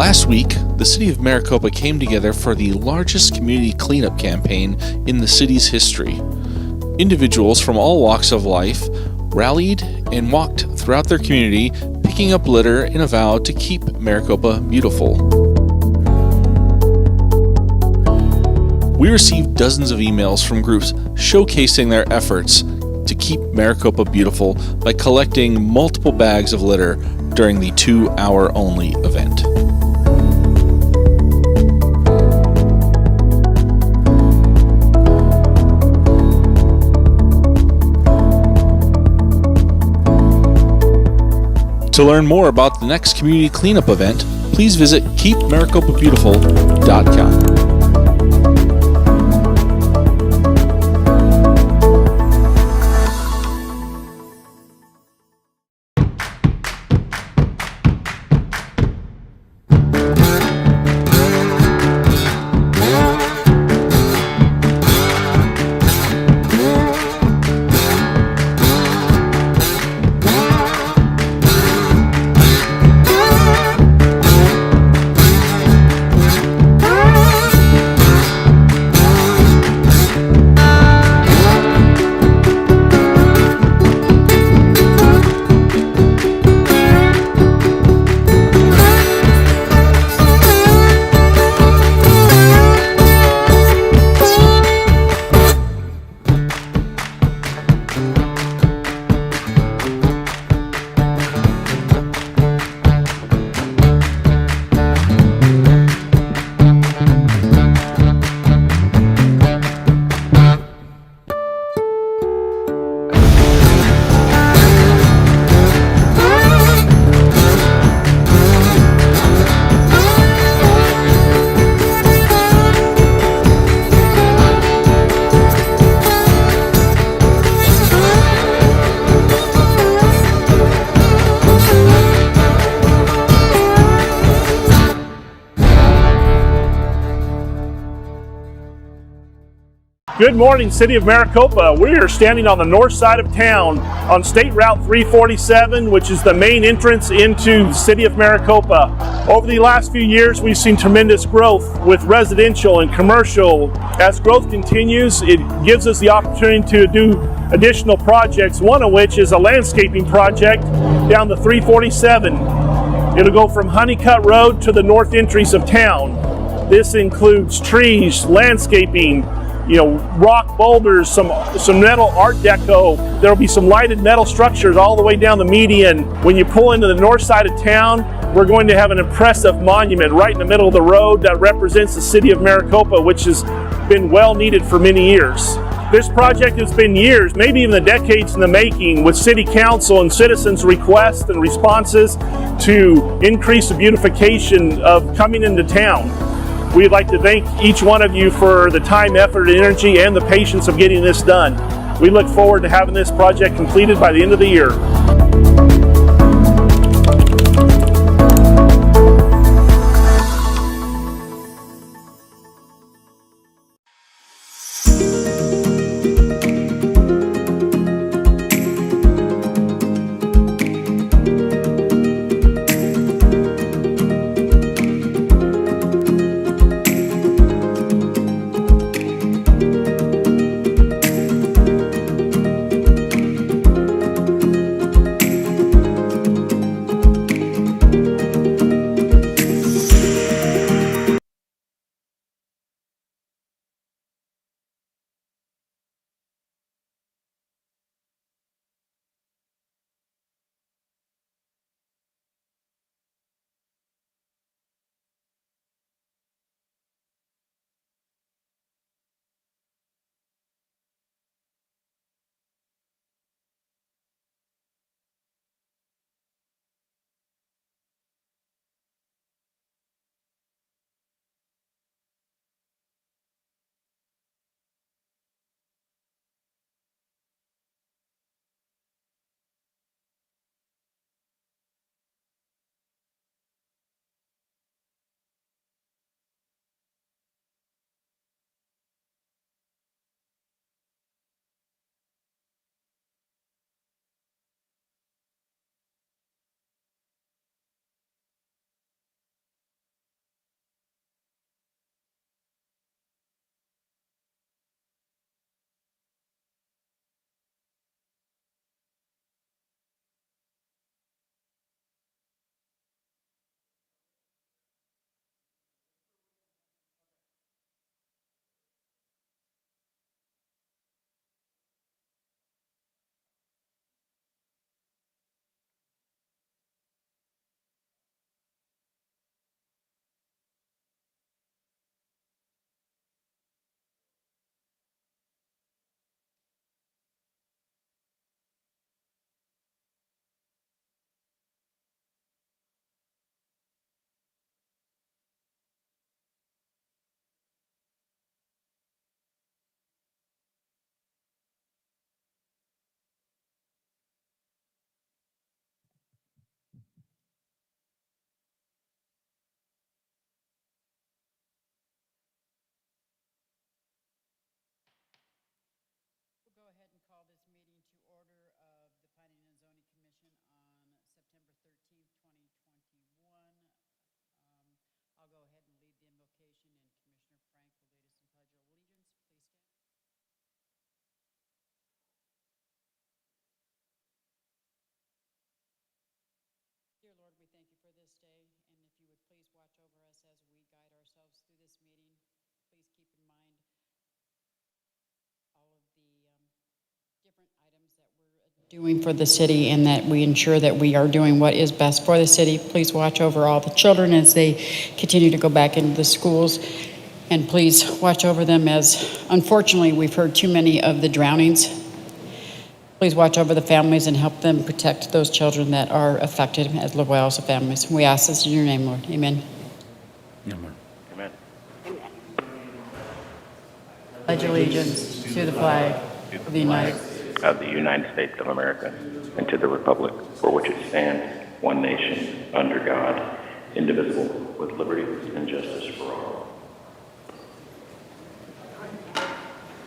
Last week, the city of Maricopa came together for the largest community cleanup campaign in the city's history. Individuals from all walks of life rallied and walked throughout their community, picking up litter in a vow to keep Maricopa beautiful. We received dozens of emails from groups showcasing their efforts to keep Maricopa beautiful by collecting multiple bags of litter during the 2-hour-only event. To learn more about the next community cleanup event, please visit keepmaricopabeautiful.com. Good morning, City of Maricopa. We are standing on the north side of town on State Route 347, which is the main entrance into the City of Maricopa. Over the last few years, we've seen tremendous growth with residential and commercial. As growth continues, it gives us the opportunity to do additional projects, one of which is a landscaping project down the 347. It'll go from Honeycutt Road to the north entries of town. This includes trees, landscaping, rock boulders, some metal art deco. There'll be some lighted metal structures all the way down the median. When you pull into the north side of town, we're going to have an impressive monument right in the middle of the road that represents the city of Maricopa, which has been well needed for many years. This project has been years, maybe even decades in the making, with city council and citizens' requests and responses to increase the beautification of coming into town. We'd like to thank each one of you for the time, effort, energy, and the patience of getting this done. We look forward to having this project completed by the end of the year. watch over us as we guide ourselves through this meeting. Please keep in mind all of the different items that we're doing for the city, and that we ensure that we are doing what is best for the city. Please watch over all the children as they continue to go back into the schools, and please watch over them as, unfortunately, we've heard too many of the drownings. Please watch over the families and help them protect those children that are affected, as well as the families. We ask this in your name, Lord. Amen. Amen. Amen. Pledge allegiance to the flag of the United States Of the United States of America, and to the republic for which it stands, one nation, under God, indivisible, with liberty and justice for all.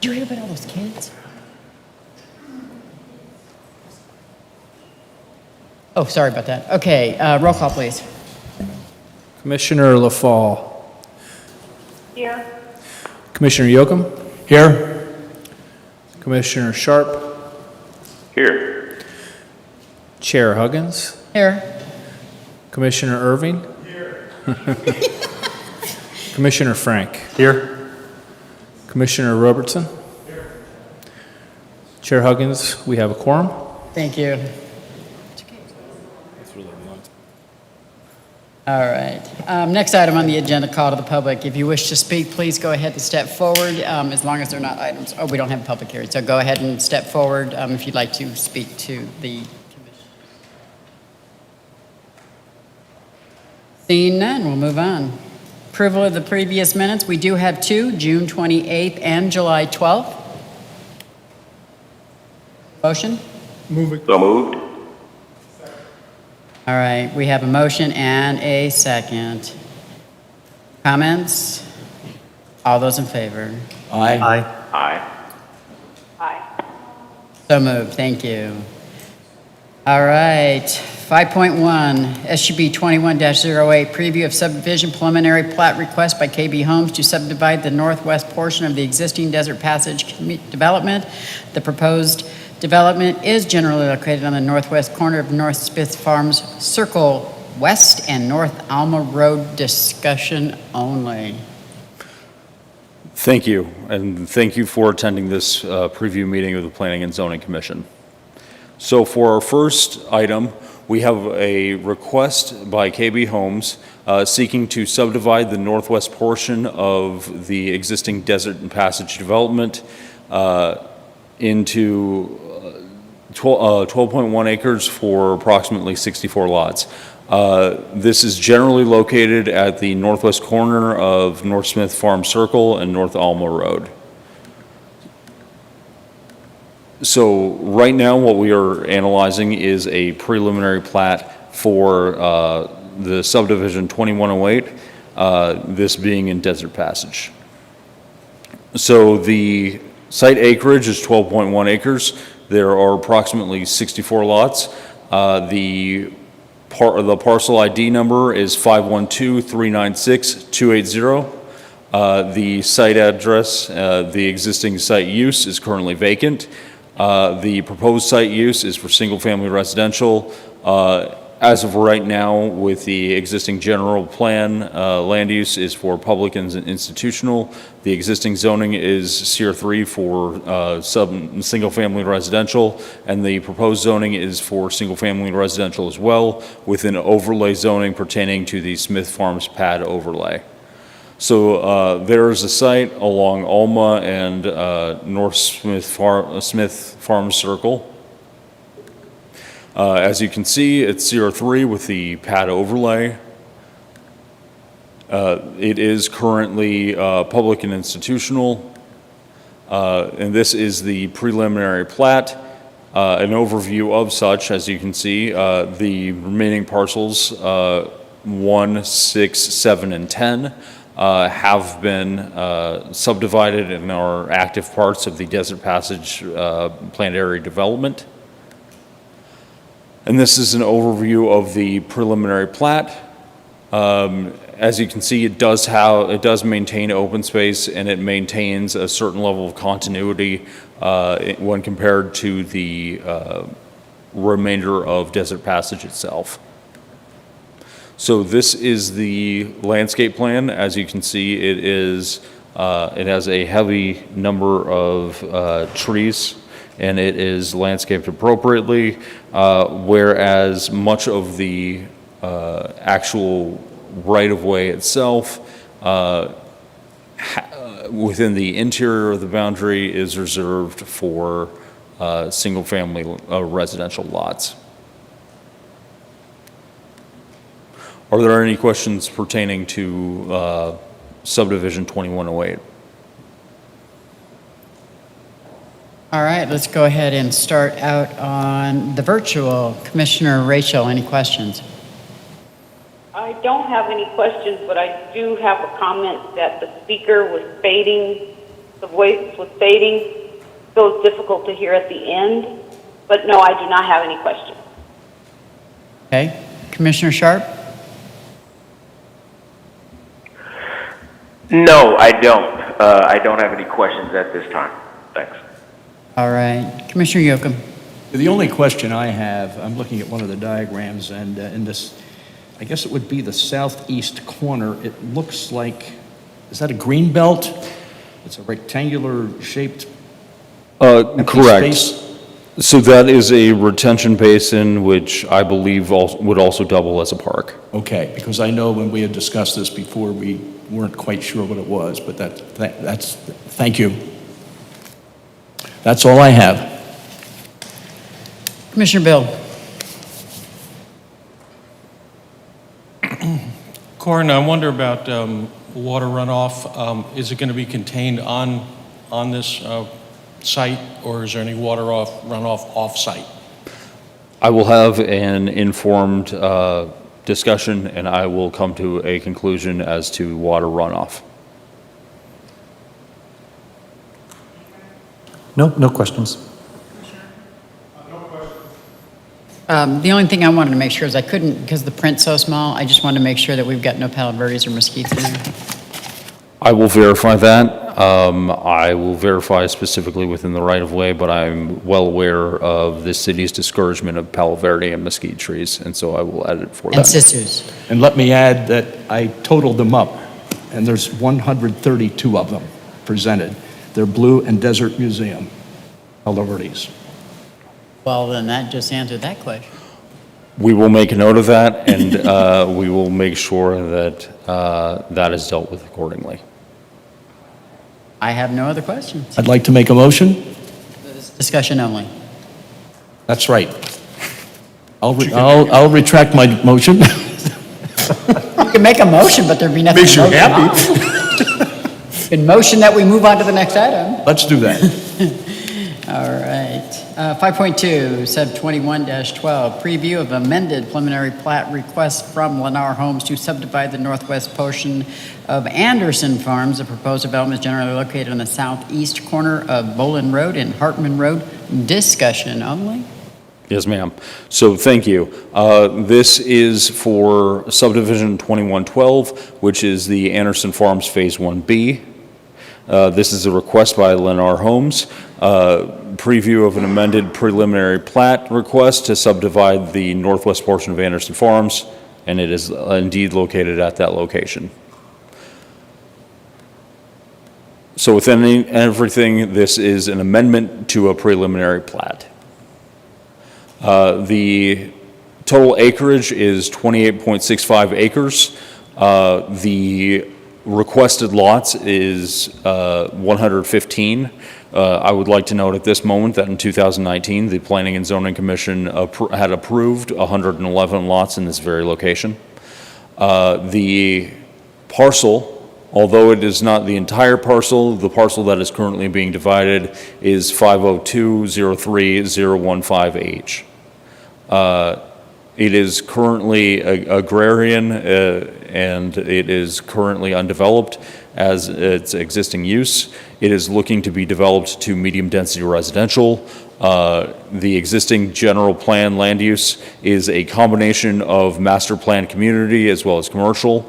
Did you hear about all those kids? Oh, sorry about that. Okay, roll call, please. Commissioner LaFall. Here. Commissioner Yoakum. Here. Commissioner Sharp. Here. Chair Huggins. Here. Commissioner Irving. Here. Commissioner Frank. Here. Commissioner Robertson. Here. Chair Huggins, we have a quorum. Thank you. All right. Next item on the agenda, call to the public. If you wish to speak, please go ahead and step forward, as long as they're not items. Oh, we don't have a public hearing, so go ahead and step forward if you'd like to speak to the commission. Seeing none, we'll move on. Approval of the previous minutes. We do have two, June 28th and July 12th. Motion? So moved. All right, we have a motion and a second. Comments? All those in favor? Aye. Aye. Aye. So moved, thank you. All right, 5.1, SUB 21-08, preview of subdivision preliminary plat request by KB Homes to subdivide the northwest portion of the existing Desert Passage development. The proposed development is generally located on the northwest corner of North Smith Farms Circle West and North Alma Road. Discussion only. Thank you, and thank you for attending this preview meeting of the Planning and Zoning Commission. So for our first item, we have a request by KB Homes seeking to subdivide the northwest portion of the existing Desert and Passage development into 12.1 acres for approximately 64 lots. This is generally located at the northwest corner of North Smith Farm Circle and North Alma Road. So right now what we are analyzing is a preliminary plat for the subdivision 2108, this being in Desert Passage. So the site acreage is 12.1 acres. There are approximately 64 lots. The parcel ID number is 512-396-280. The site address, the existing site use is currently vacant. The proposed site use is for single-family residential. As of right now, with the existing general plan, land use is for public and institutional. The existing zoning is CR3 for single-family residential, and the proposed zoning is for single-family residential as well, with an overlay zoning pertaining to the Smith Farms pad overlay. So there is a site along Alma and North Smith Farms Circle. As you can see, it's CR3 with the pad overlay. It is currently public and institutional, and this is the preliminary plat. An overview of such, as you can see, the remaining parcels 1, 6, 7, and 10 have been subdivided and are active parts of the Desert Passage planned area development. And this is an overview of the preliminary plat. As you can see, it does maintain open space, and it maintains a certain level of continuity when compared to the remainder of Desert Passage itself. So this is the landscape plan. As you can see, it has a heavy number of trees, and it is landscaped appropriately, whereas much of the actual right-of-way itself within the interior of the boundary is reserved for single-family residential lots. Are there any questions pertaining to subdivision 2108? All right, let's go ahead and start out on the virtual. Commissioner Rachel, any questions? I don't have any questions, but I do have a comment that the speaker was fading, the voice was fading, so it's difficult to hear at the end. But no, I do not have any questions. Okay, Commissioner Sharp? No, I don't. I don't have any questions at this time. Thanks. All right, Commissioner Yocum? The only question I have, I'm looking at one of the diagrams, and in this, I guess it would be the southeast corner, it looks like, is that a green belt? It's a rectangular shaped empty Correct. space? So that is a retention basin, which I believe would also double as a park. Okay, because I know when we had discussed this before, we weren't quite sure what it was, but that's, thank you. That's all I have. Commissioner Bill? Corin, I wonder about water runoff. Is it going to be contained on this site, or is there any water runoff off-site? I will have an informed discussion, and I will come to a conclusion as to water runoff. No questions. The only thing I wanted to make sure is I couldn't, because the print's so small, I just wanted to make sure that we've got no palo verdes or mesquites in there. I will verify that. I will verify specifically within the right-of-way, but I'm well aware of the city's discouragement of Palo Verde and mesquite trees, and so I will edit for that. And scissors. And let me add that I totaled them up, and there's 132 of them presented. They're Blue and Desert Museum, Palo Verdes. Well, then that just answered that question. We will make a note of that, and we will make sure that that is dealt with accordingly. I have no other questions. I'd like to make a motion. Discussion only. That's right. I'll retract my motion. You can make a motion, but there'd be nothing Makes to you vote happy. on. In motion that we move on to the next item. Let's do that. All right. 5.2, sub 21-12, preview of amended preliminary plat request from Lennar Homes to subdivide the northwest portion of Anderson Farms. The proposed development is generally located on the southeast corner of Bolin Road and Hartman Road. Discussion only. Yes, ma'am. So thank you. This is for subdivision 2112, which is the Anderson Farms Phase 1B. This is a request by Lennar Homes. Preview of an amended preliminary plat request to subdivide the northwest portion of Anderson Farms, and it is indeed located at that location. So within everything, this is an amendment to a preliminary plat. The total acreage is 28.65 acres. The requested lots is 115. I would like to note at this moment that in 2019, the Planning and Zoning Commission had approved 111 lots in this very location. The parcel, although it is not the entire parcel, the parcel that is currently being divided is 502-03-015H. It is currently agrarian and it is currently undeveloped as its existing use. It is looking to be developed to medium density residential. The existing general plan land use is a combination of master plan community as well as commercial.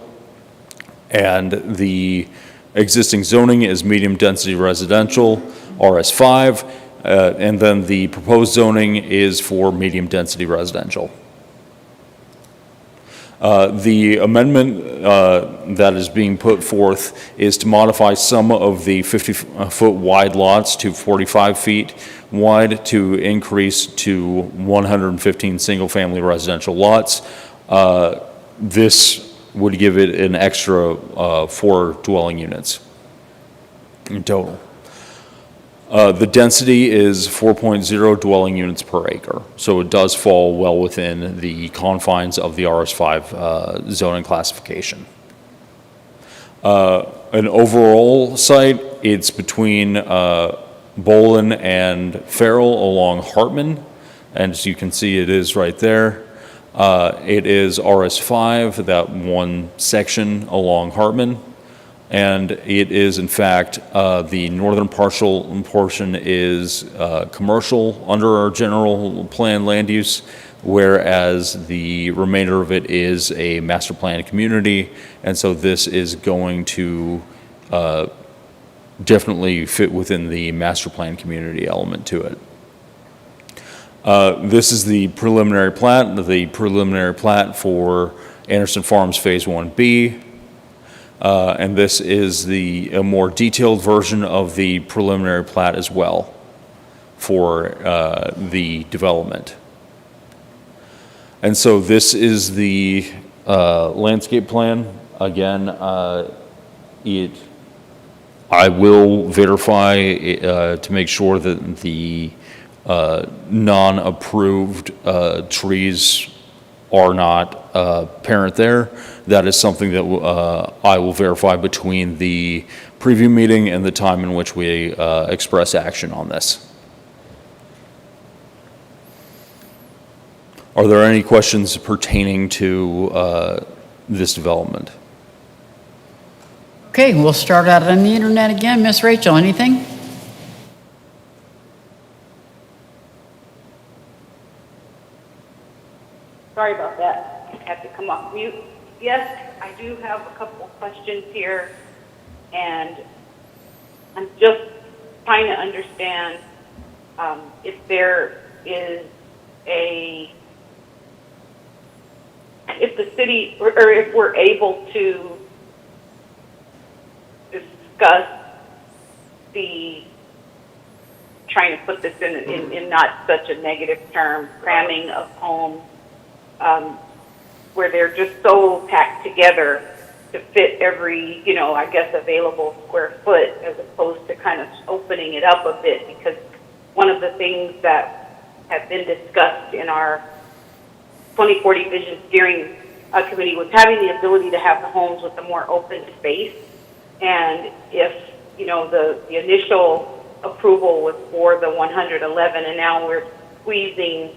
And the existing zoning is medium density residential, RS5, and then the proposed zoning is for medium density residential. The amendment that is being put forth is to modify some of the 50-foot wide lots to 45 feet wide to increase to 115 single-family residential lots. This would give it an extra 4 dwelling units in total. The density is 4.0 dwelling units per acre, so it does fall well within the confines of the RS5 zoning classification. An overall site, it's between Bolin and Farrell along Hartman, and as you can see, it is right there. It is RS5, that one section along Hartman. And it is, in fact, the northern portion is commercial under our general plan land use, whereas the remainder of it is a master plan community. And so this is going to definitely fit within the master plan community element to it. This is the preliminary plat for Anderson Farms Phase 1B. And this is a more detailed version of the preliminary plat as well for the development. And so this is the landscape plan. Again, I will verify to make sure that the non-approved trees are not apparent there. That is something that I will verify between the preview meeting and the time in which we express action on this. Are there any questions pertaining to this development? Okay, we'll start out on the internet again. Miss Rachel, anything? Sorry about that. I had to come off mute. Yes, I do have a couple of questions here, and I'm just trying to understand if there is if the city, or if we're able to discuss trying to put this in not such a negative term, cramming of homes, where they're just so packed together to fit every, I guess, available square foot, as opposed to kind of opening it up a bit. Because one of the things that have been discussed in our 2040 Vision Steering Committee was having the ability to have the homes with a more open space. And if, the initial approval was for the 111, and now we're squeezing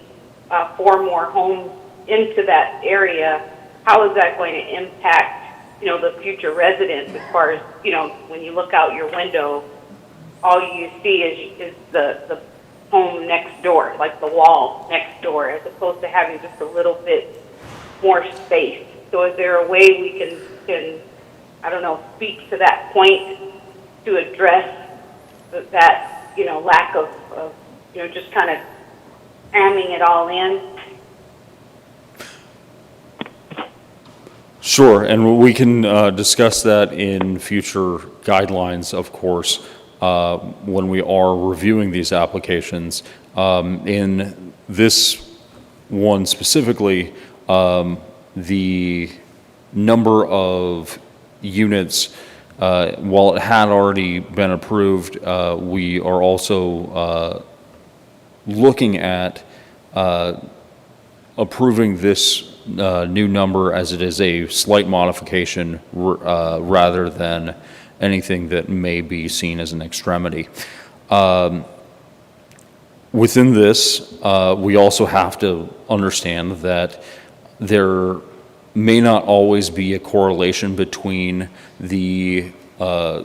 4 more homes into that area, how is that going to impact, the future residents as far as, when you look out your window, all you see is the home next door, like the wall next door, as opposed to having just a little bit more space. So is there a way we can I don't know, speak to that point to address that, lack of just kind of cramming it all in? Sure, and we can discuss that in future guidelines, of course, when we are reviewing these applications. In this one specifically, the number of units, while it had already been approved, we are also looking at approving this new number as it is a slight modification rather than anything that may be seen as an extremity. Within this, we also have to understand that there may not always be a correlation between the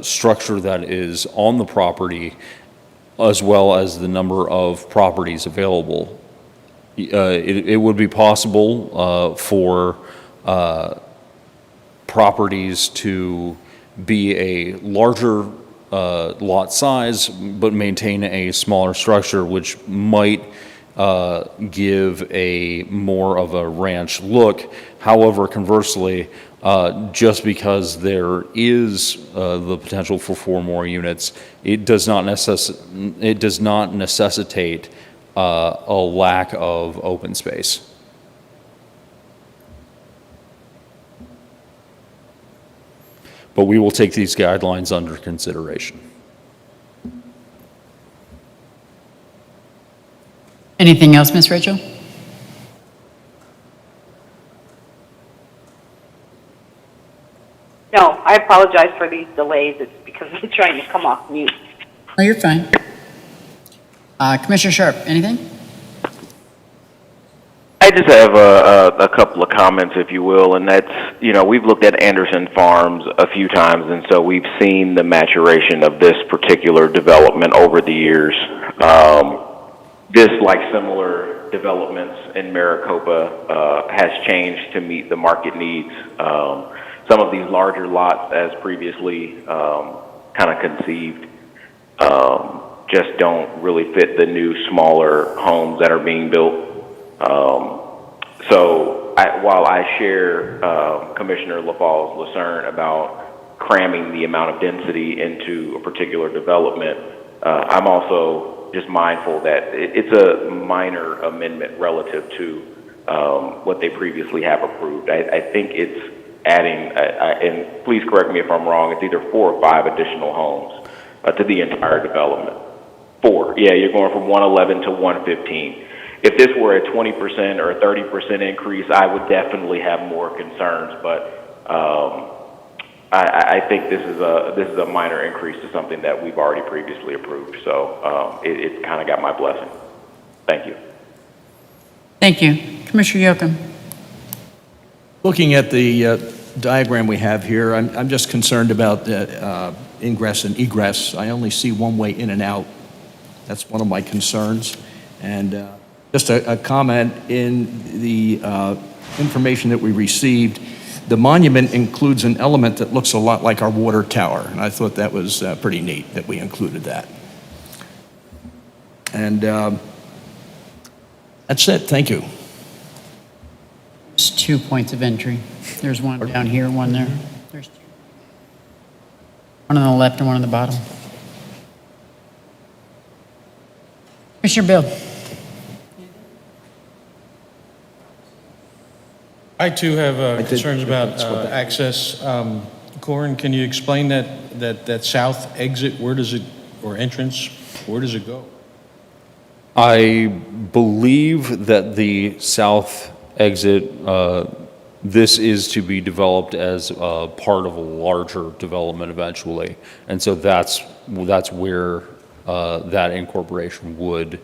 structure that is on the property as well as the number of properties available. It would be possible for properties to be a larger lot size but maintain a smaller structure, which might give a more of a ranch look. However, conversely, just because there is the potential for 4 more units, it does not necessitate a lack of open space. But we will take these guidelines under consideration. Anything else, Ms. Rachel? No, I apologize for these delays. It's because I'm trying to come off mute. Oh, you're fine. Commissioner Sharp, anything? I just have a couple of comments, if you will, and that's, you know, we've looked at Anderson Farms a few times, and so we've seen the maturation of this particular development over the years. This, like similar developments in Maricopa, has changed to meet the market needs. Some of these larger lots, as previously kind of conceived, just don't really fit the new, smaller homes that are being built. While I share Commissioner LaFalle's concern about cramming the amount of density into a particular development, I'm also just mindful that it's a minor amendment relative to what they previously have approved. I think it's adding, and please correct me if I'm wrong, it's either 4 or 5 additional homes to the entire development. 4, yeah, you're going from 111 to 115. If this were a 20% or a 30% increase, I would definitely have more concerns. But I think this is a minor increase to something that we've already previously approved. So it's kind of got my blessing. Thank you. Thank you. Commissioner Yoakum. Looking at the diagram we have here, I'm just concerned about ingress and egress. I only see one way in and out. That's one of my concerns. And just a comment, in the information that we received, the monument includes an element that looks a lot like our water tower, and I thought that was pretty neat that we included that. And that's it. Thank you. There's 2 points of entry. There's one down here, one there. There's 2. One on the left and one on the bottom. Commissioner Bill. I too have concerns about access. Corin, can you explain that south exit? Where does it, or entrance, where does it go? I believe that the south exit, this is to be developed as part of a larger development eventually. And so that's where that incorporation would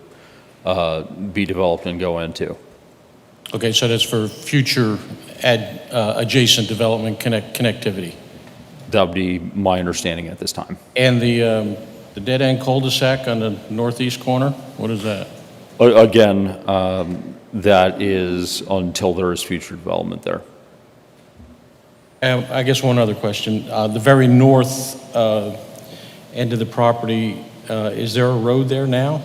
be developed and go into. Okay, so that's for future adjacent development connectivity. That would be my understanding at this time. And the dead-end cul-de-sac on the northeast corner, what is that? Again, that is until there is future development there. I guess one other question. The very north end of the property, is there a road there now?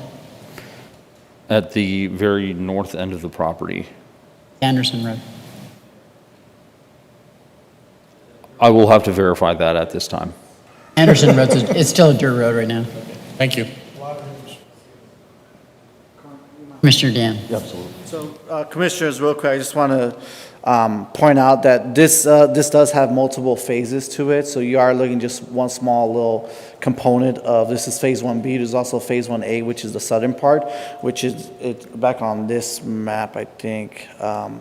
At the very north end of the property. Anderson Road. I will have to verify that at this time. Anderson Road, it's still a dirt road right now. Thank you. Commissioner Dan. Absolutely. So, Commissioners, real quick, I just want to point out that this does have multiple phases to it. So you are looking just one small little component of, this is phase 1B. There's also phase 1A, which is the southern part, which is it's back on this map, I think.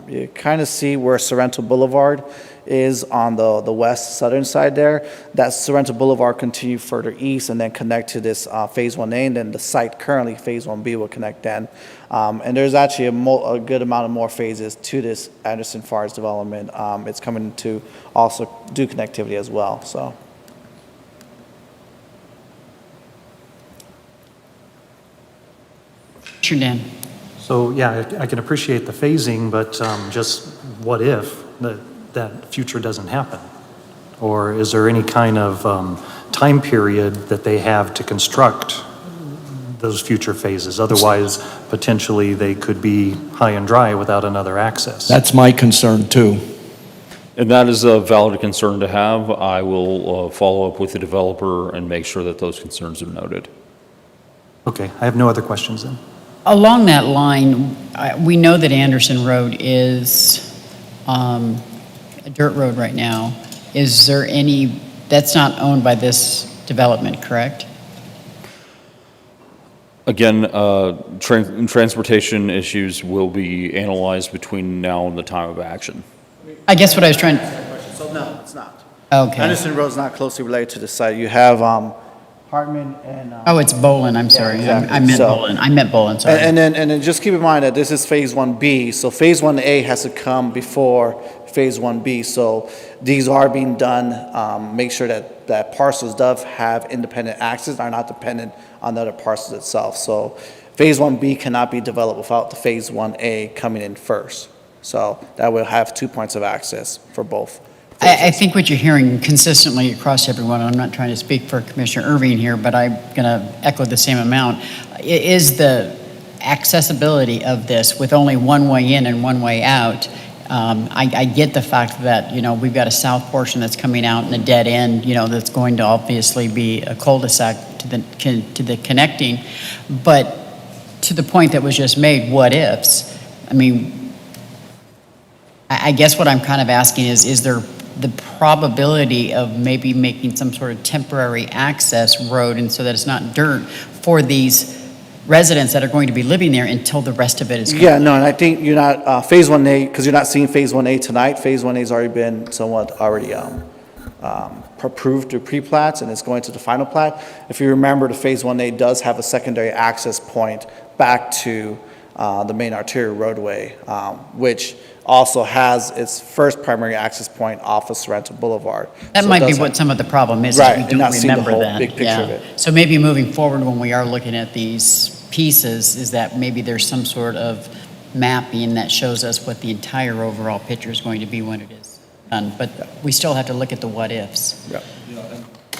You kind of see where Sorrento Boulevard is on the west southern side there. That Sorrento Boulevard continue further east and then connect to this phase 1A, and then the site currently phase 1B will connect then. And there's actually a good amount of more phases to this Anderson Farms development. It's coming to also do connectivity as well. So. Sure, Dan. So yeah, I can appreciate the phasing, but just what if that future doesn't happen? Or is there any kind of time period that they have to construct those future phases? Otherwise, potentially they could be high and dry without another access. That's my concern too. And that is a valid concern to have. I will follow up with the developer and make sure that those concerns are noted. Okay, I have no other questions then. Along that line, we know that Anderson Road is a dirt road right now. Is there any, that's not owned by this development, correct? Again, transportation issues will be analyzed between now and the time of action. I guess what I was trying, So no, it's not. okay. Anderson Road is not closely related to the site. You have Hartman and. Oh, it's Bolin, I'm sorry. exactly. I meant So- Bolin. I meant Bolin, sorry. And then just keep in mind that this is Phase 1B, so Phase 1A has to come before Phase 1B. So these are being done, make sure that parcels does have independent access, are not dependent on the other parcels itself. So Phase 1B cannot be developed without the Phase 1A coming in first. So that will have 2 points of access for both. I think what you're hearing consistently across everyone, I'm not trying to speak for Commissioner Irving here, but I'm going to echo the same amount, is the accessibility of this with only one way in and one way out. I get the fact that, you know, we've got a south portion that's coming out and a dead end, you know, that's going to obviously be a cul-de-sac to the connecting. But to the point that was just made, what ifs? I mean, I guess what I'm kind of asking is there the probability of maybe making some sort of temporary access road and so that it's not dirt for these residents that are going to be living there until the rest of it is Yeah, no, and I think you're not, Phase 1A, because you're not seeing Phase 1A tonight. Phase 1A has already been somewhat already approved through pre-plats, and it's going to the final plat. If you remember, the Phase 1A does have a secondary access point back to the main arterial roadway, which also has its first primary access point off of Sorrento Boulevard. That So it might be does what have- some of the problem is Right, we and don't not seeing the remember whole that. big picture Yeah. of it. So maybe moving forward when we are looking at these pieces, is that maybe there's some sort of mapping that shows us what the entire overall picture is going to be when it is done. But we still have to look at the what ifs.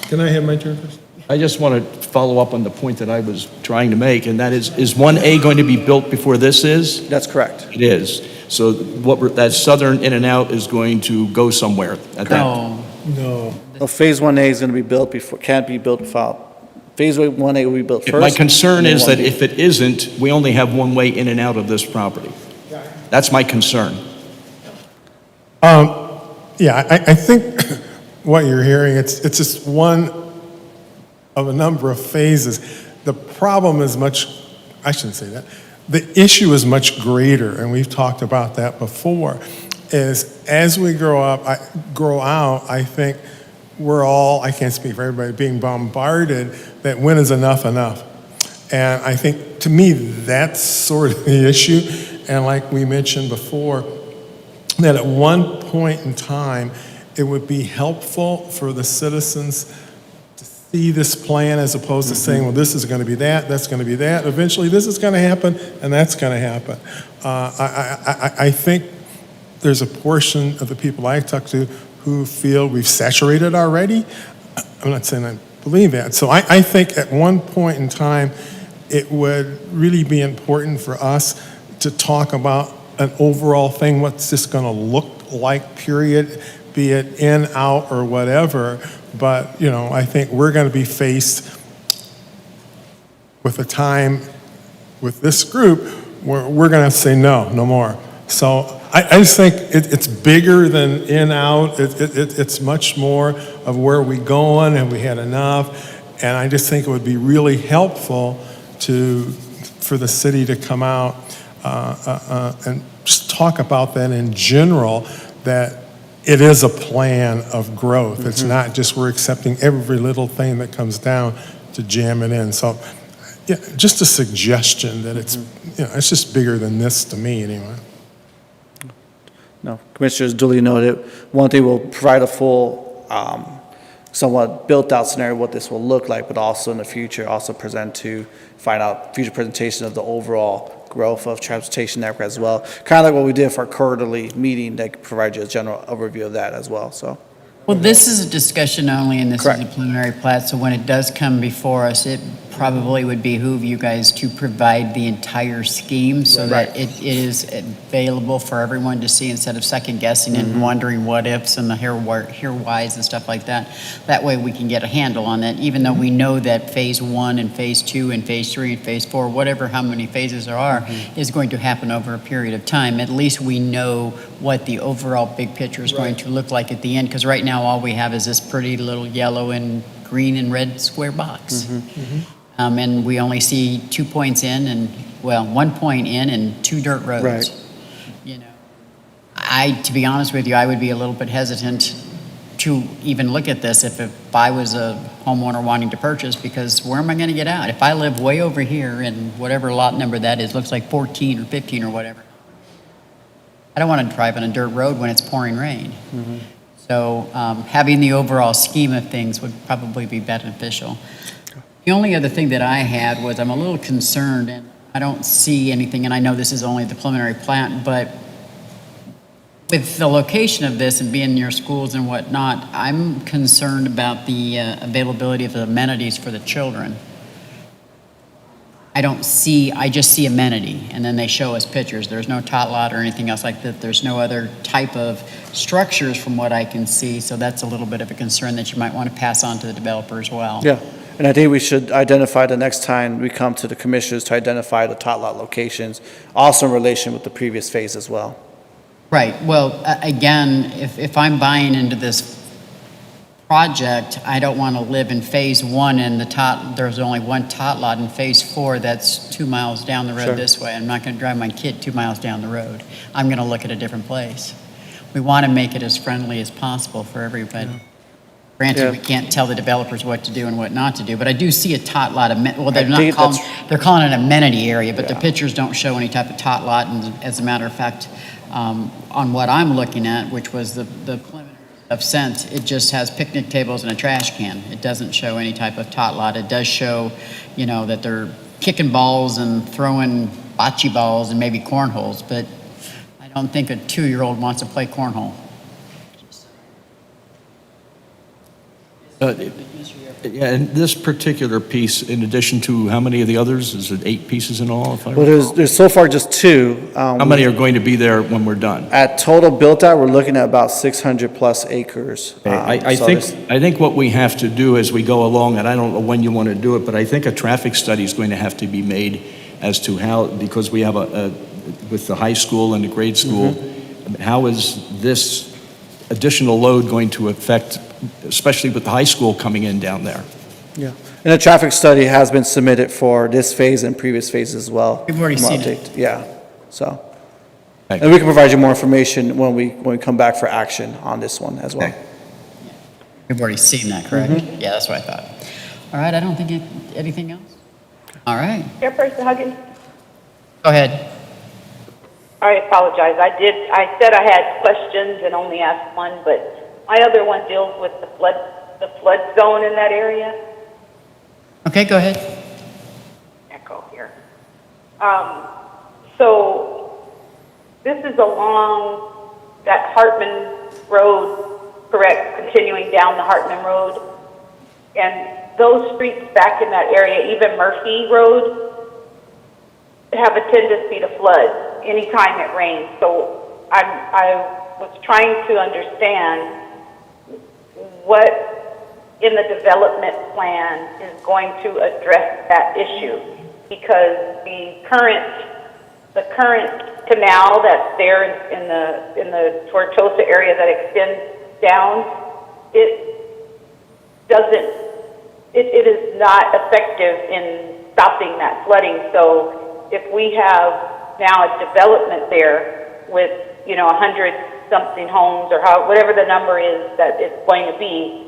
Can I have my turn first? I just want to follow up on the point that I was trying to make, and that is 1A going to be built before this is? That's correct. It is. So that southern in and out is going to go somewhere at that? No. No. So Phase 1A is going to be built before, can't be built without, Phase 1A will be built first. My concern and then is that 1B. if it isn't, we only have one way in and out of this property. That's my concern. Yeah, I think what you're hearing, it's just one of a number of phases. The problem is much, I shouldn't say that, the issue is much greater, and we've talked about that before, is as we grow out, I think we're all, I can't speak for everybody, being bombarded that when is enough enough? And I think, to me, that's sort of the issue. And like we mentioned before, that at one point in time, it would be helpful for the citizens to see this plan as opposed to saying, well, this is going to be that, that's going to be that. Eventually, this is going to happen, and that's going to happen. I think there's a portion of the people I talk to who feel we've saturated already. I'm not saying I believe that. So I think at one point in time, it would really be important for us to talk about an overall thing, what's this going to look like, period, be it in, out, or whatever. But, you know, I think we're going to be faced with a time with this group where we're going to have to say no more. So I just think it's bigger than in, out. It's much more of where we going and we had enough. And I just think it would be really helpful for the city to come out and just talk about that in general, that it is a plan of growth. It's not just we're accepting every little thing that comes down to jam it in. So yeah, just a suggestion that it's, you know, it's just bigger than this to me anyway. No, Commissioners duly noted. One thing will provide a full, somewhat built-out scenario of what this will look like, but also in the future, also find out future presentation of the overall growth of transportation network as well. Kind of like what we did for our quarterly meeting, that could provide you a general overview of that as well. So, Well, this is a discussion only, and this is a Correct. preliminary plat, so when it does come before us, it probably would behoove you guys to provide the entire scheme so that it is available for everyone to see instead of second guessing and wondering what ifs and the here whys and stuff like that. That way we can get a handle on it, even though we know that phase 1 and phase 2 and phase 3 and phase 4, whatever how many phases there are, is going to happen over a period of time. At least we know what the overall big picture is going to look like at the end, because right now all we have is this pretty little yellow and green and red square box. And we only see 2 points in and, well, 1 point in and 2 dirt roads. Right. You know, to be honest with you, I would be a little bit hesitant to even look at this if I was a homeowner wanting to purchase, because where am I going to get out? If I live way over here and whatever lot number that is, looks like 14 or 15 or whatever, I don't want to drive on a dirt road when it's pouring rain. So having the overall scheme of things would probably be beneficial. The only other thing that I had was I'm a little concerned, and I don't see anything, and I know this is only the preliminary plat, but with the location of this and being near schools and whatnot, I'm concerned about the availability of the amenities for the children. I just see amenity, and then they show us pictures. There's no tot lot or anything else like that. There's no other type of structures from what I can see, so that's a little bit of a concern that you might want to pass on to the developer as well. Yeah, and I think we should identify the next time we come to the commissioners to identify the tot lot locations, also in relation with the previous phase as well. Right, well, again, if I'm buying into this project, I don't want to live in phase 1 and there's only 1 tot lot in phase 4 that's 2 miles down the road Sure. this way. I'm not going to drive my kid 2 miles down the road. I'm going to look at a different place. We want to make it as friendly as possible for everybody. Granted, we can't tell the developers what to do and what not to do, but I do see a tot lot, well, they're calling it an amenity area, but the pictures don't show any type of tot lot, and as a matter of fact, on what I'm looking at, which was the preliminary of Scent, it just has picnic tables and a trash can. It doesn't show any type of tot lot. It does show, you know, that they're kicking balls and throwing bocce balls and maybe cornholes, but I don't think a 2-year-old wants to play cornhole. Yeah, and this particular piece, in addition to how many of the others, is it 8 pieces in all? If I Well, recall? there's so far just 2. How many are going to be there when we're done? At total built out, we're looking at about 600 plus acres. I So think what we have to do as we go along, and I don't know when you want to do it, but I think a traffic study is going to have to be made as to how, because we have with the high school and the grade school, how is this additional load going to affect, especially with the high school coming in down there? Yeah, and a traffic study has been submitted for this phase and previous phases as well. We've already seen it. Update. Yeah, so. Thank And we can provide you more information when we come back for action on this one as well. We've already seen that, correct? Yeah, that's what I thought. All right, I don't think anything else? All right, Chairperson Huggins, go ahead. I apologize. I said I had questions and only asked one, but my other one deals with the flood zone in that area. Okay, go ahead. Echo here. So this is along that Hartman Road, correct, continuing down the Hartman Road. And those streets back in that area, even Murphy Road, have a tendency to flood anytime it rains. So I was trying to understand what in the development plan is going to address that issue, because the current canal that's there in the Tortosa area that extends down, it is not effective in stopping that flooding. So if we have now a development there with 100-something homes or whatever the number is that it's going to be,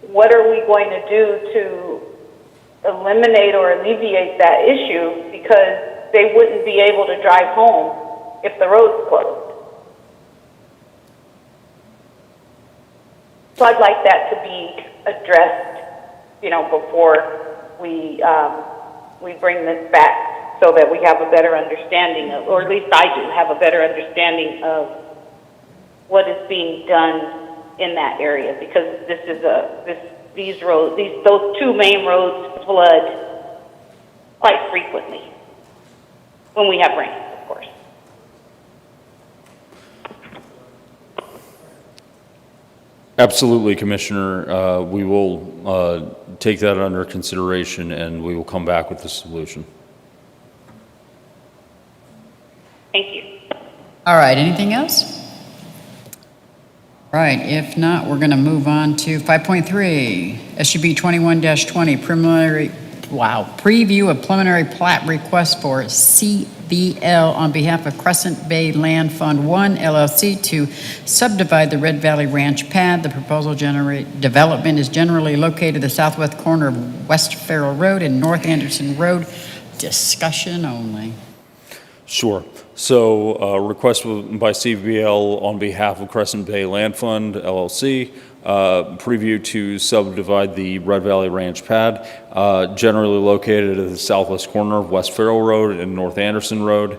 what are we going to do to eliminate or alleviate that issue, because they wouldn't be able to drive home if the road's closed? So I'd like that to be addressed, before we bring this back, so that we have a better understanding of, or at least I do have a better understanding of what is being done in that area, because those two main roads flood quite frequently when we have rain, of course. Absolutely, Commissioner. We will take that under consideration, and we will come back with the solution. Thank you. All right, anything else? All right, if not, we're going to move on to 5.3, SUB 21-20, preview of preliminary plat request for CBL on behalf of Crescent Bay Land Fund 1 LLC to subdivide the Red Valley Ranch pad. The proposal development is generally located at the southwest corner of West Farrell Road and North Anderson Road. Discussion only. Sure. So, request by CBL on behalf of Crescent Bay Land Fund, LLC, preview to subdivide the Red Valley Ranch pad, generally located at the southwest corner of West Farrell Road and North Anderson Road.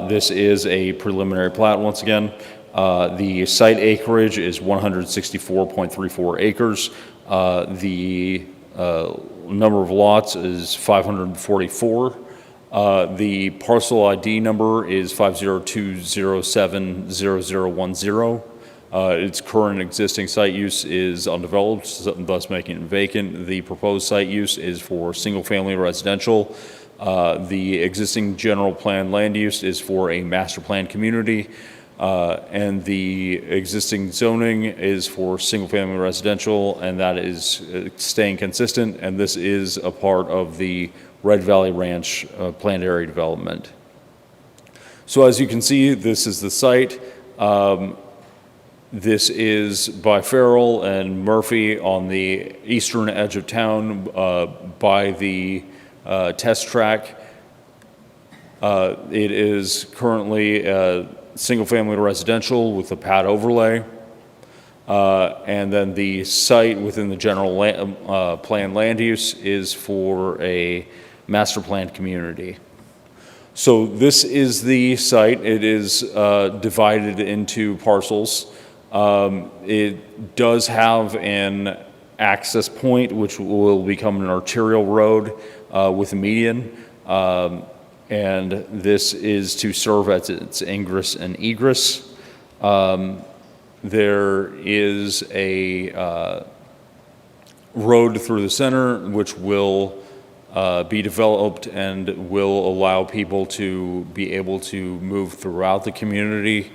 This is a preliminary plat once again. The site acreage is 164.34 acres. The number of lots is 544. The parcel ID number is 502070010. Its current existing site use is undeveloped, thus making it vacant. The proposed site use is for single-family residential. The existing general plan land use is for a master plan community, and the existing zoning is for single-family residential, and that is staying consistent, and this is a part of the Red Valley Ranch planned area development. So as you can see, this is the site. This is by Farrell and Murphy on the eastern edge of town by the test track. It is currently single-family residential with a pad overlay. And then the site within the general plan land use is for a master planned community. So this is the site. It is divided into parcels. It does have an access point, which will become an arterial road with a median. And this is to serve as its ingress and egress. There is a road through the center, which will be developed and will allow people to be able to move throughout the community.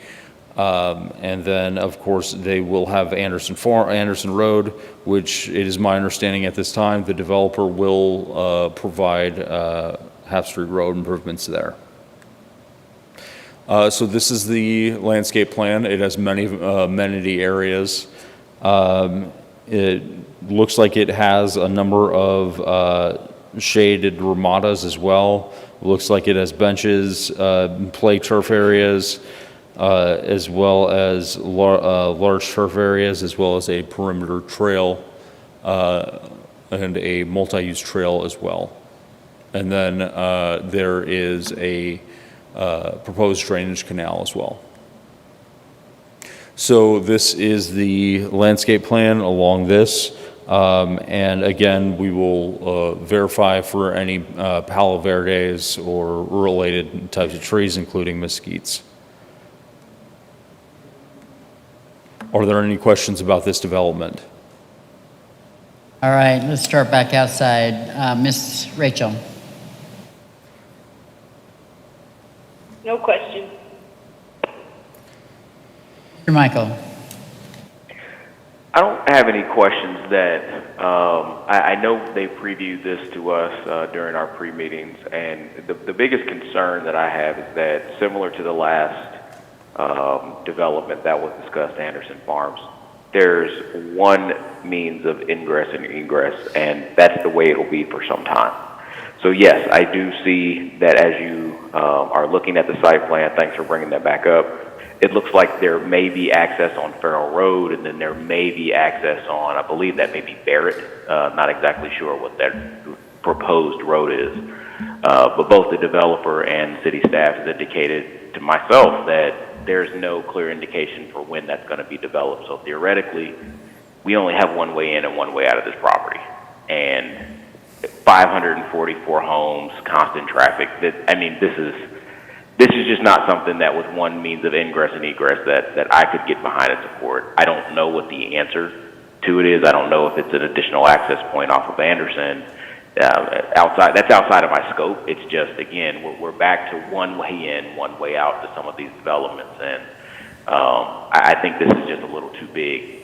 And then, of course, they will have Anderson Road, which it is my understanding at this time the developer will provide Half Street Road improvements there. So this is the landscape plan. It has many amenity areas. It looks like it has a number of shaded ramadas as well. It looks like it has benches, play turf areas, as well as large turf areas, as well as a perimeter trail and a multi-use trail as well. And then there is a proposed drainage canal as well. So this is the landscape plan along this. And again, we will verify for any Palo Verdes or related types of trees, including mesquites. Are there any questions about this development? All right, let's start back outside. Miss Rachel. No question. Mr. Michael. I don't have any questions that, I know they previewed this to us during our pre-meetings, and the biggest concern that I have is that similar to the last development that was discussed, Anderson Farms, there's one means of ingress and egress, and that's the way it'll be for some time. So yes, I do see that as you are looking at the site plan, thanks for bringing that back up, it looks like there may be access on Farrell Road, and then there may be access on, I believe that may be Barrett, not exactly sure what that proposed road is. But both the developer and city staff has indicated to myself that there's no clear indication for when that's going to be developed. So theoretically, we only have one way in and one way out of this property. And 544 homes, constant traffic. This is just not something that with one means of ingress and egress that I could get behind and support. I don't know what the answer to it is. I don't know if it's an additional access point off of Anderson. That's outside of my scope. It's just, again, we're back to one way in, one way out to some of these developments, and I think this is just a little too big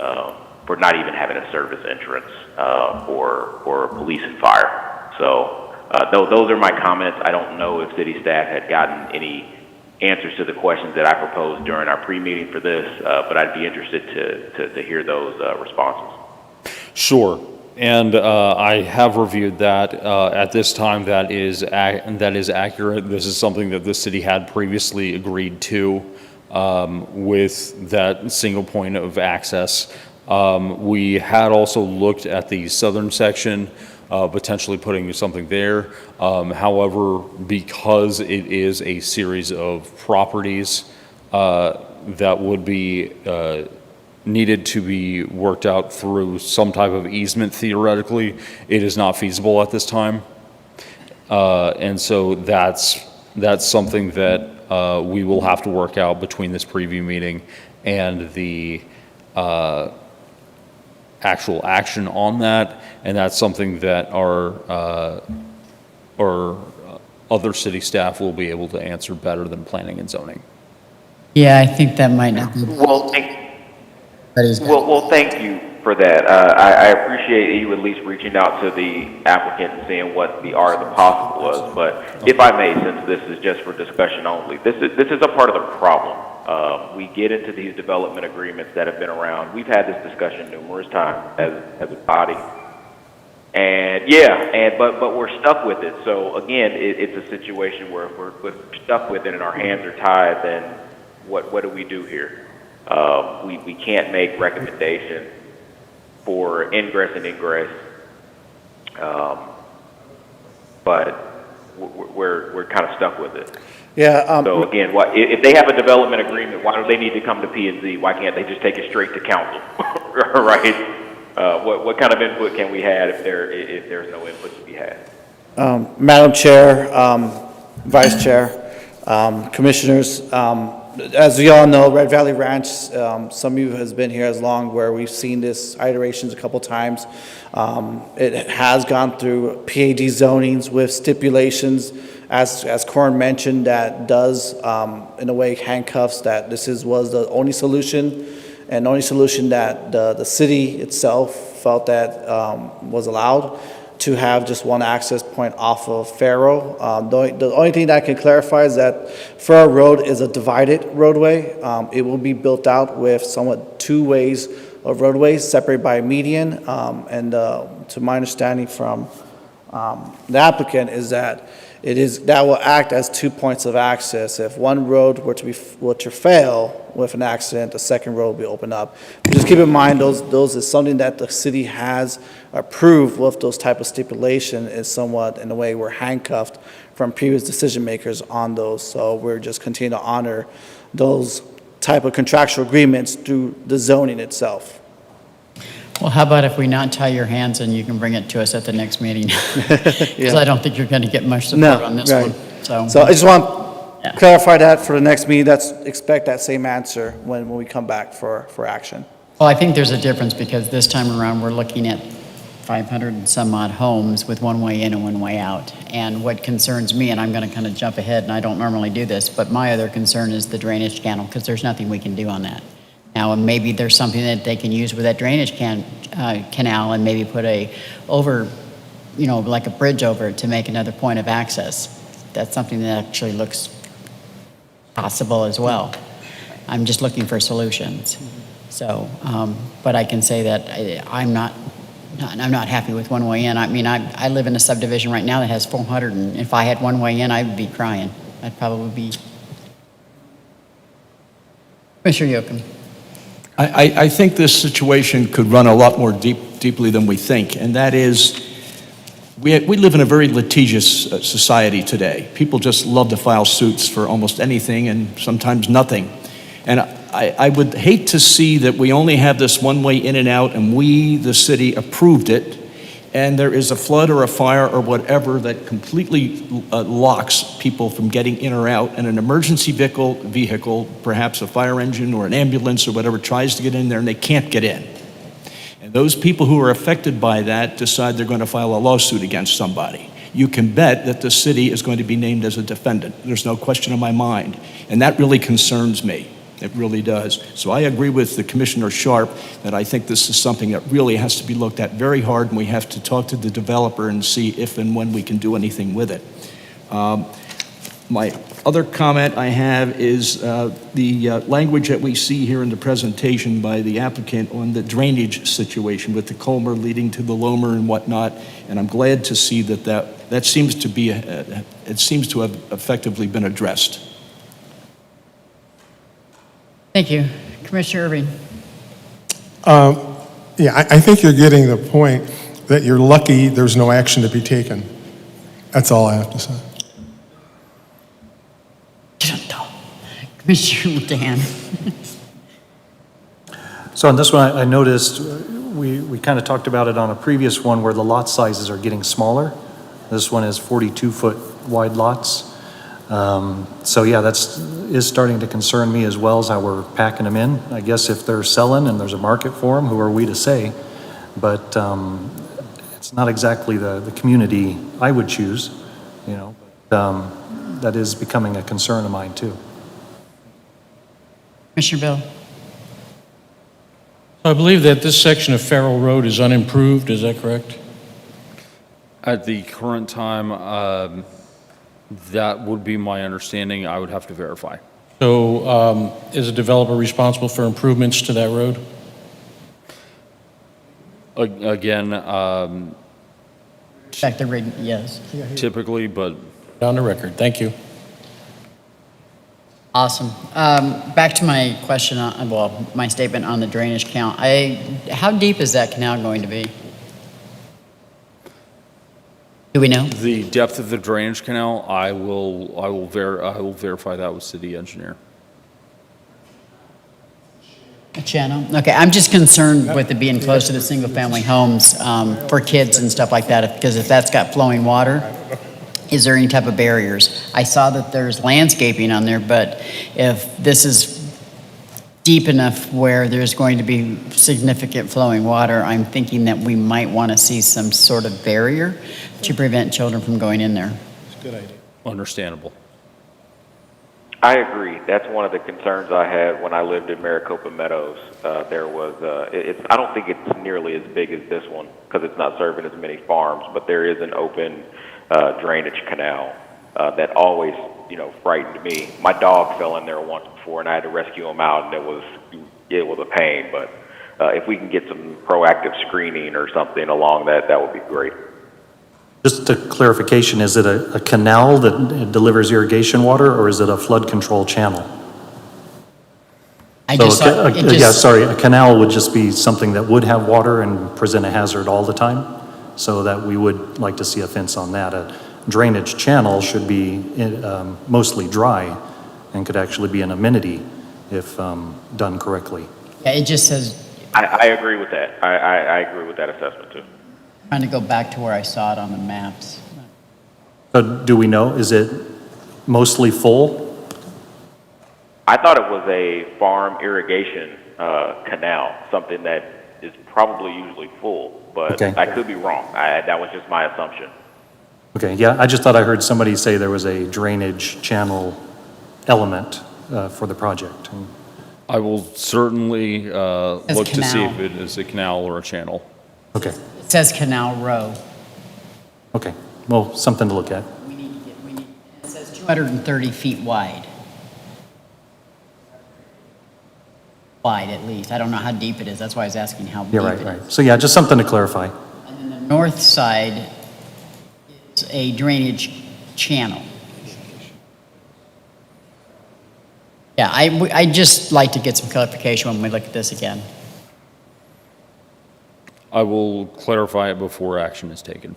for not even having a service entrance for police and fire. So those are my comments. I don't know if city staff had gotten any answers to the questions that I proposed during our pre-meeting for this, but I'd be interested to hear those responses. Sure. And I have reviewed that. At this time, that is accurate. This is something that the city had previously agreed to with that single point of access. We had also looked at the southern section, potentially putting something there. However, because it is a series of properties that would be needed to be worked out through some type of easement theoretically, it is not feasible at this time. And so that's something that we will have to work out between this preview meeting and the actual action on that. And that's something that our other city staff will be able to answer better than planning and zoning. Yeah, I think that might not be. Well, thank you for that. I appreciate you at least reaching out to the applicant and seeing what the art of the possible was. But if I may, since this is just for discussion only, this is a part of the problem. We get into these development agreements that have been around. We've had this discussion numerous times as a body. And but we're stuck with it. So again, it's a situation where if we're stuck with it and our hands are tied, then what do we do here? We can't make recommendations for ingress and egress, but we're kind of stuck with it. Yeah. So again, if they have a development agreement, why do they need to come to P&Z? Why can't they just take it straight to council, right? What kind of input can we have if there's no input to be had? Madam Chair, Vice Chair, Commissioners, as we all know, Red Valley Ranch, some of you has been here as long where we've seen this iterations a couple times. It has gone through PAD zonings with stipulations, as Corin mentioned, that does in a way handcuffs that this was the only solution, and only solution that the city itself felt that was allowed to have just one access point off of Faro. The only thing that I can clarify is that Faro Road is a divided roadway. It will be built out with somewhat two ways of roadways separated by a median. And to my understanding from the applicant is that that will act as 2 points of access. If one road were to fail with an accident, the second road will be opened up. But just keep in mind, those is something that the city has approved with those type of stipulation is somewhat, in a way, we're handcuffed from previous decision makers on those. So we're just continue to honor those type of contractual agreements through the zoning itself. Well, how about if we not tie your hands and you can bring it to us at the next meeting? Because I don't think you're going to get much support on this one. So I just want to clarify that for the next meeting. Expect that same answer when we come back for action. Well, I think there's a difference because this time around we're looking at 500 and some odd homes with one way in and one way out. And what concerns me, and I'm going to kind of jump ahead, and I don't normally do this, but my other concern is the drainage channel because there's nothing we can do on that. Now, maybe there's something that they can use with that drainage canal and maybe put like a bridge over it to make another point of access. That's something that actually looks possible as well. I'm just looking for solutions. So, but I can say that I'm not happy with one way in. I mean, I live in a subdivision right now that has 400, and if I had one way in, I'd be crying. I'd probably be. Commissioner Yoakum. I think this situation could run a lot more deeply than we think, and that is, we live in a very litigious society today. People just love to file suits for almost anything and sometimes nothing. And I would hate to see that we only have this one way in and out, and we, the city, approved it, and there is a flood or a fire or whatever that completely locks people from getting in or out, and an emergency vehicle, perhaps a fire engine or an ambulance or whatever, tries to get in there and they can't get in. And those people who are affected by that decide they're going to file a lawsuit against somebody. You can bet that the city is going to be named as a defendant. There's no question in my mind. And that really concerns me. It really does. So I agree with the Commissioner Sharp that I think this is something that really has to be looked at very hard, and we have to talk to the developer and see if and when we can do anything with it. My other comment I have is the language that we see here in the presentation by the applicant on the drainage situation with the Colmer leading to the Lomer and whatnot, and I'm glad to see that seems to be, it seems to have effectively been addressed. Thank you. Commissioner Irving. Yeah, I think you're getting the point that you're lucky there's no action to be taken. That's all I have to say. Commissioner Dan. So on this one, I noticed we kind of talked about it on a previous one where the lot sizes are getting smaller. This one is 42-foot wide lots. So yeah, is starting to concern me as well as how we're packing them in. I guess if they're selling and there's a market for them, who are we to say? But it's not exactly the community I would choose, you know. But, that is becoming a concern of mine too. Commissioner Bill. I believe that this section of Farrell Road is unimproved, is that correct? At the current time, that would be my understanding. I would have to verify. So is a developer responsible for improvements to that road? Again, Back the rig, yes. typically, but On the record, thank you. Awesome. Back to my question, my statement on the drainage count. How deep is that canal going to be? Do we know? the depth of the drainage canal, I will verify that with city engineer. A channel? Okay, I'm just concerned with it being close to the single-family homes for kids and stuff like that, because if that's got flowing water, is there any type of barriers? I saw that there's landscaping on there, but if this is deep enough where there's going to be significant flowing water, I'm thinking that we might want to see some sort of barrier to prevent children from going in there. It's a good idea. Understandable. I agree. That's one of the concerns I had when I lived in Maricopa Meadows. There was, I don't think it's nearly as big as this one because it's not serving as many farms, but there is an open drainage canal that always, frightened me. My dog fell in there once before, and I had to rescue him out, and it was a pain. But if we can get some proactive screening or something along that would be great. Just a clarification, is it a canal that delivers irrigation water, or is it a flood control channel? A canal would just be something that would have water and present a hazard all the time, so that we would like to see a fence on that. A drainage channel should be mostly dry and could actually be an amenity if done correctly. Yeah, it just says, I agree with that. I agree with that assessment too. trying to go back to where I saw it on the maps. So do we know, is it mostly full? I thought it was a farm irrigation canal, something that is probably usually full, but Okay. I could be wrong. That was just my assumption. Okay, yeah, I just thought I heard somebody say there was a drainage channel element for the project. I will certainly look to see canal. if it is a canal or a channel. Okay, It says Canal Row. okay, well, something to look at. It says 230 feet wide. Wide, at least. I don't know how deep it is. That's why I was asking how deep Yeah, it is. right. So yeah, just something to clarify. And then the north side is a drainage channel. Yeah, I just like to get some clarification when we look at this again. I will clarify it before action is taken.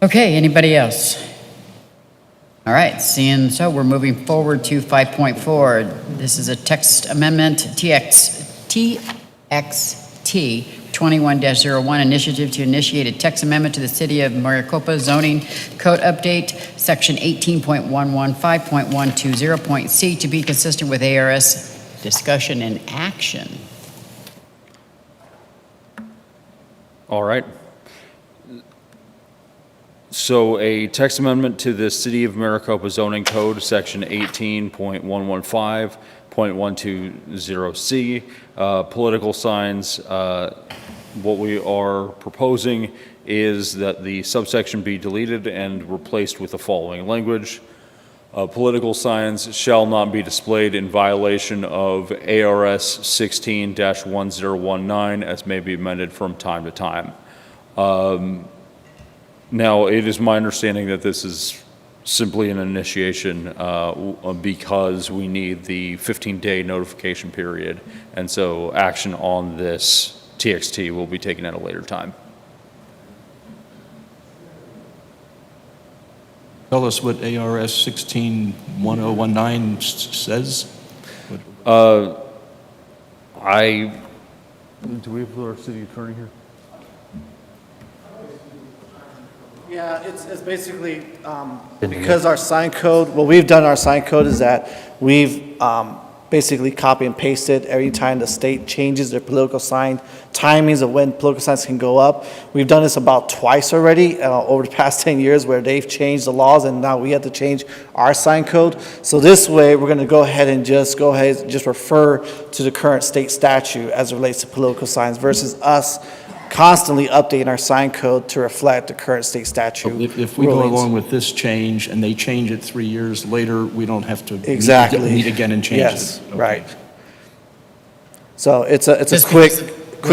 Okay, anybody else? All right, seeing so, we're moving forward to 5.4. This is a text amendment, TXT 21-01, initiative to initiate a text amendment to the City of Maricopa zoning code update, section 18.115.120.c, to be consistent with ARS. Discussion and action. All right. So a text amendment to the City of Maricopa zoning code, section 18.115.120C, political signs. What we are proposing is that the subsection be deleted and replaced with the following language. Political signs shall not be displayed in violation of ARS 16-1019 as may be amended from time to time. Now, it is my understanding that this is simply an initiation because we need the 15-day notification period, and so action on this TXT will be taken at a later time. Tell us what ARS 161019 says. Do we have our city attorney here? Yeah, it's basically, because our sign code, what we've done in our sign code is that we've basically copy and pasted every time the state changes their political sign timings of when political signs can go up. We've done this about twice already over the past 10 years where they've changed the laws and now we have to change our sign code. So this way, we're going to go ahead and just refer to the current state statute as it relates to political signs versus us constantly updating our sign code to reflect the current state statute. If we go along with this change and they change it 3 years later, we don't have to meet again and change it. Yes, right. So it's a quick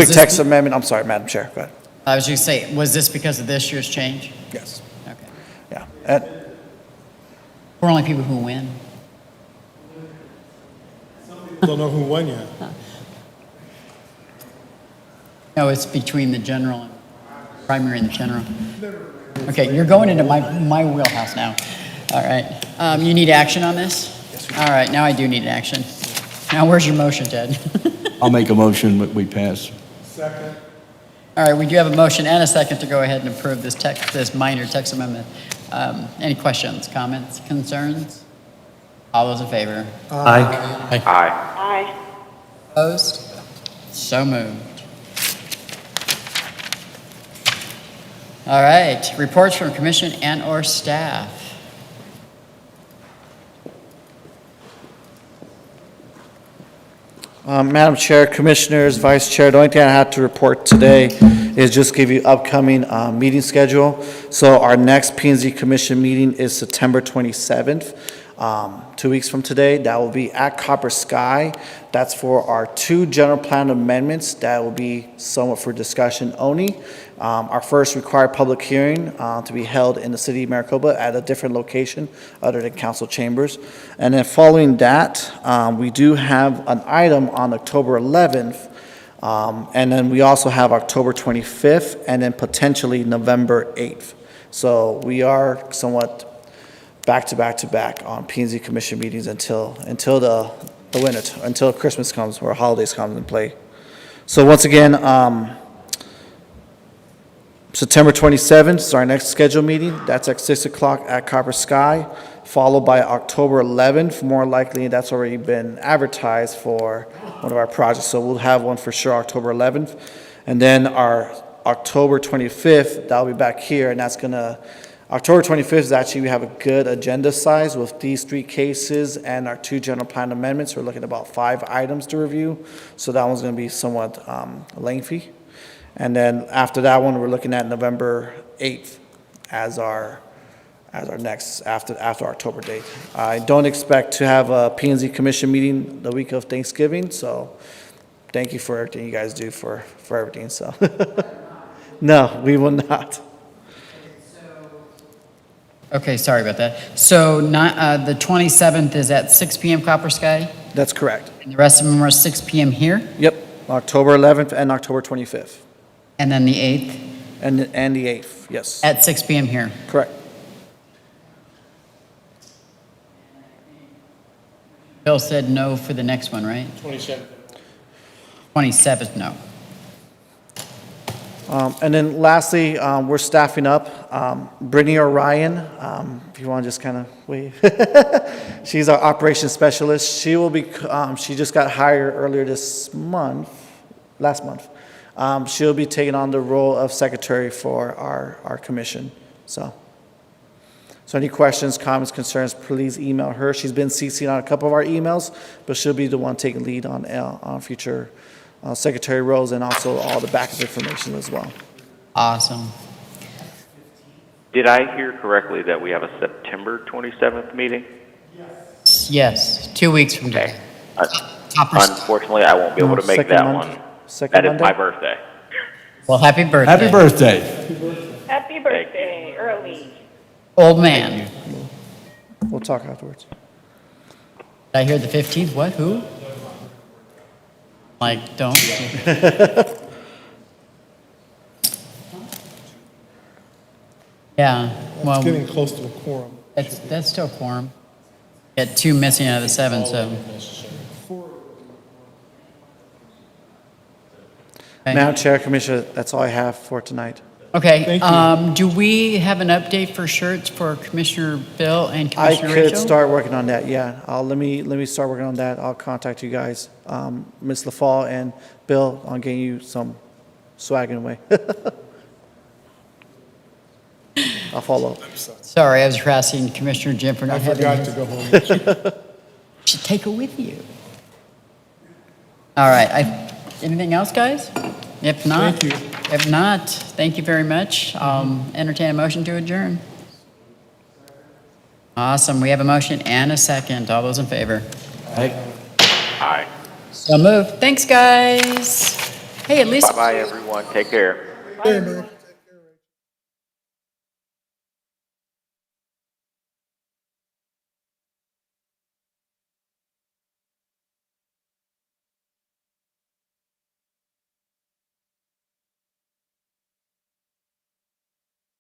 text amendment. I'm sorry, Madam Chair, go ahead. I was just saying, was this because of this year's change? Yes. Okay. Yeah. We're only people who win. Don't know who won yet. No, it's between the general and primary and the general. Okay, you're going into my wheelhouse now. All right. You need action on this? All right, now I do need action. Now, where's your motion, Ted? I'll make a motion that we pass. Second. All right, we do have a motion and a second to go ahead and approve this minor text amendment. Any questions, comments, concerns? All those in favor? Aye. Aye. Opposed? So moved. All right, reports from commission and or staff. Madam Chair, Commissioners, Vice Chair, the only thing I have to report today is just give you upcoming meeting schedule. So our next P&Z Commission meeting is September 27th, 2 weeks from today. That will be at Copper Sky. That's for our 2 general plan amendments that will be somewhat for discussion only. Our first required public hearing to be held in the city of Maricopa at a different location other than council chambers. And then following that, we do have an item on October 11th. And then we also have October 25th and then potentially November 8th. So we are somewhat back to back on P&Z Commission meetings until the winter, until Christmas comes or holidays come in play. So once again, September 27th is our next scheduled meeting. That's at 6 o'clock at Copper Sky, followed by October 11th. More likely, that's already been advertised for one of our projects. So we'll have one for sure October 11th. And then our October 25th, that'll be back here, and that's October 25th is actually, we have a good agenda size with these 3 cases and our 2 general plan amendments. We're looking at about 5 items to review. So that one's going to be somewhat lengthy. And then after that one, we're looking at November 8th as our next, after October date. I don't expect to have a P&Z Commission meeting the week of Thanksgiving, so thank you for everything you guys do for everything. So no, we will not. Okay, sorry about that. So the 27th is at 6 p.m. Copper Sky? That's correct. And the rest of them are 6 p.m. here? Yep, October 11th and October 25th. And then the 8th? And the 8th, yes. At 6 PM here. Correct. Bill said no for the next one, right? 27th, no. And then lastly, we're staffing up. Brittany Orion, if you want to just kind of wave. She's our operations specialist. She will be, she just got hired earlier last month. She'll be taking on the role of secretary for our commission. So any questions, comments, concerns, please email her. She's been CC'd on a couple of our emails, but she'll be the one taking lead on future secretary roles and also all the backup information as well. Awesome. Did I hear correctly that we have a September 27th meeting? Yes, 2 weeks from today. Unfortunately, I won't be able to make Second that Monday? one. Second That is my Monday? birthday. Well, happy birthday. Happy birthday. Happy birthday, early. Old man. We'll talk afterwards. Did I hear the 15th? What? Who? Like, don't. Yeah, well, It's getting close to a quorum. that's still quorum. Got 2 missing out of the 7, so. Okay. Madam Chair, Commissioner, that's all I have for tonight. Okay, Thank you. do we have an update for shirts for Commissioner Bill and I Commissioner could Rachel? start working on that, yeah. Let me start working on that. I'll contact you guys. Ms. LaFall and Bill, I'll get you some swagging away. I'll follow up. Sorry, I was harassing Commissioner Jim for I not having. forgot to go home. You should take her with you. All right, anything else, guys? If not, Thank you. If not, thank you very much. Entertain a motion to adjourn. Awesome, we have a motion and a second. All those in favor? Aye. So moved. Thanks, guys. Hey, at least. Bye-bye, everyone. Take care. Hey, man.